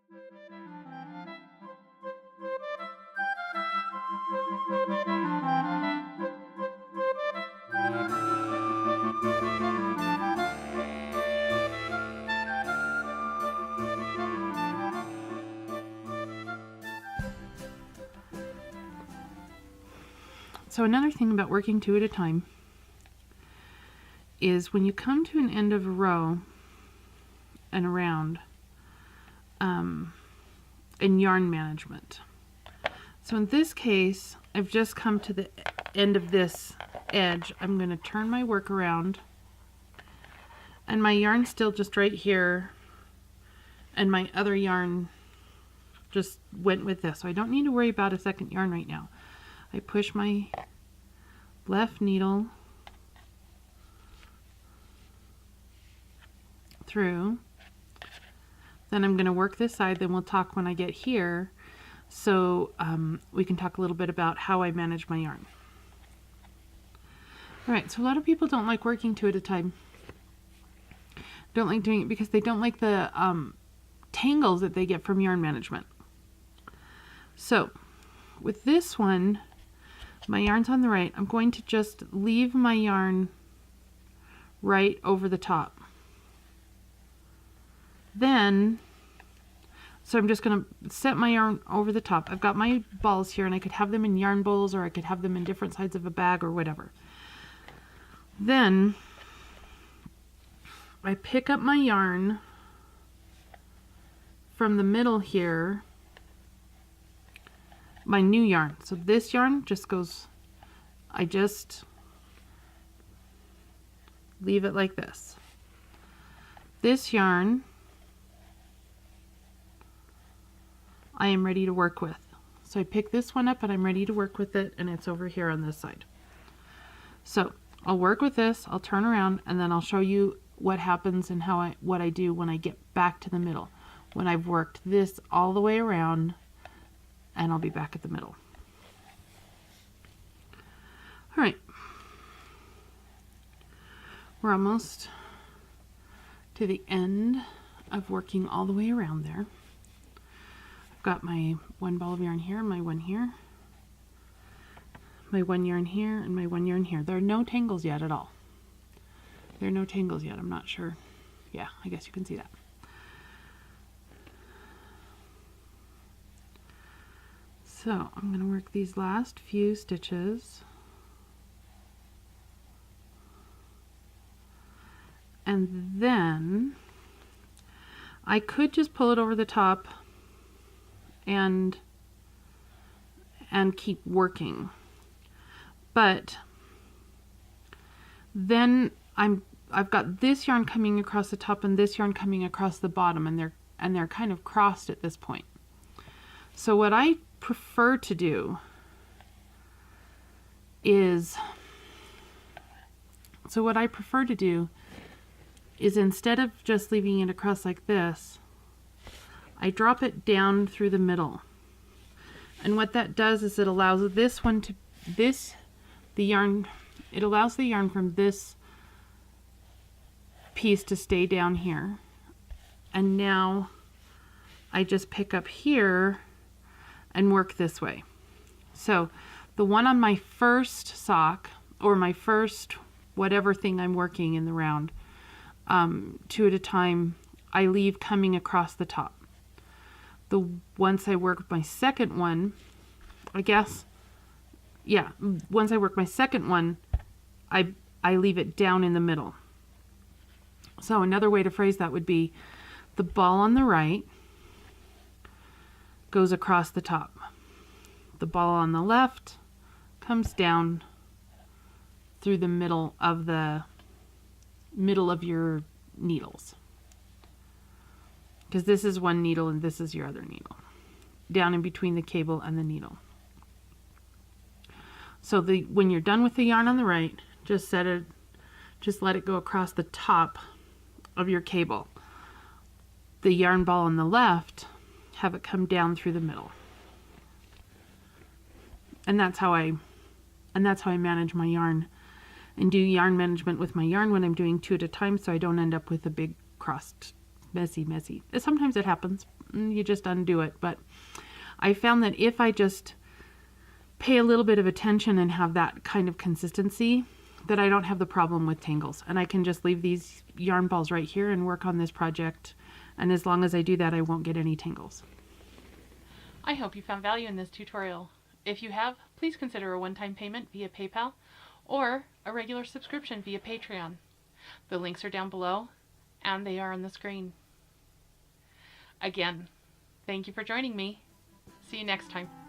So another thing about working 2 at a time is when you come to an end of a row and around in yarn management. So in this case, I've just come to the end of this edge. I'm going to turn my work around and my yarn's still just right here and my other yarn just went with this. So I don't need to worry about a second yarn right now. I push my left needle through, then I'm going to work this side, then we'll talk when I get here, so we can talk a little bit about how I manage my yarn. Alright, so a lot of people don't like working 2 at a time. Don't like doing it because they don't like the tangles that they get from yarn management. So with this one, my yarn's on the right. I'm going to just leave my yarn right over the top. Then, so I'm just going to set my yarn over the top. I've got my balls here and I could have them in yarn bowls or I could have them in different sides of a bag or whatever. Then I pick up my yarn from the middle here, my new yarn. So this yarn just goes, I just leave it like this. This yarn I am ready to work with. So I pick this one up and I'm ready to work with it, and it's over here on this side. So I'll work with this, I'll turn around, and then I'll show you what happens and what I do when I get back to the middle. When I've worked this all the way around, and I'll be back at the middle. All right, we're almost to the end of working all the way around there. I've got my one ball of yarn here, my one here, my one yarn here, and my one yarn here. There are no tangles yet at all. There are no tangles yet, I'm not sure. Yeah, I guess you can see that. So I'm going to work these last few stitches, and then I could just pull it over the top and keep working, but then I've got this yarn coming across the top and this yarn coming across the bottom, and they're kind of crossed at this point. So what I prefer to do is instead of just leaving it across like this, I drop it down through the middle. And what that does is it allows this one to it allows the yarn from this piece to stay down here. And now I just pick up here and work this way. So the one on my first sock, or my first whatever thing I'm working in the round, 2 at a time, I leave coming across the top. Once I work my second one, once I work my second one, I leave it down in the middle. So another way to phrase that would be the ball on the right goes across the top. The ball on the left comes down through the middle of your needles. Because this is one needle and this is your other needle. Down in between the cable and the needle. So when you're done with the yarn on the right, just let it go across the top of your cable. The yarn ball on the left, have it come down through the middle. And that's how I manage my yarn and do yarn management with my yarn when I'm doing 2 at a time, so I don't end up with a big crossed messy. Sometimes it happens. You just undo it. But I found that if I just pay a little bit of attention and have that kind of consistency, that I don't have the problem with tangles. And I can just leave these yarn balls right here and work on this project. And as long as I do that, I won't get any tangles. I hope you found value in this tutorial. If you have, please consider a one-time payment via PayPal or a regular subscription via Patreon. The links are down below and they are on the screen. Again, thank you for joining me. See you next time.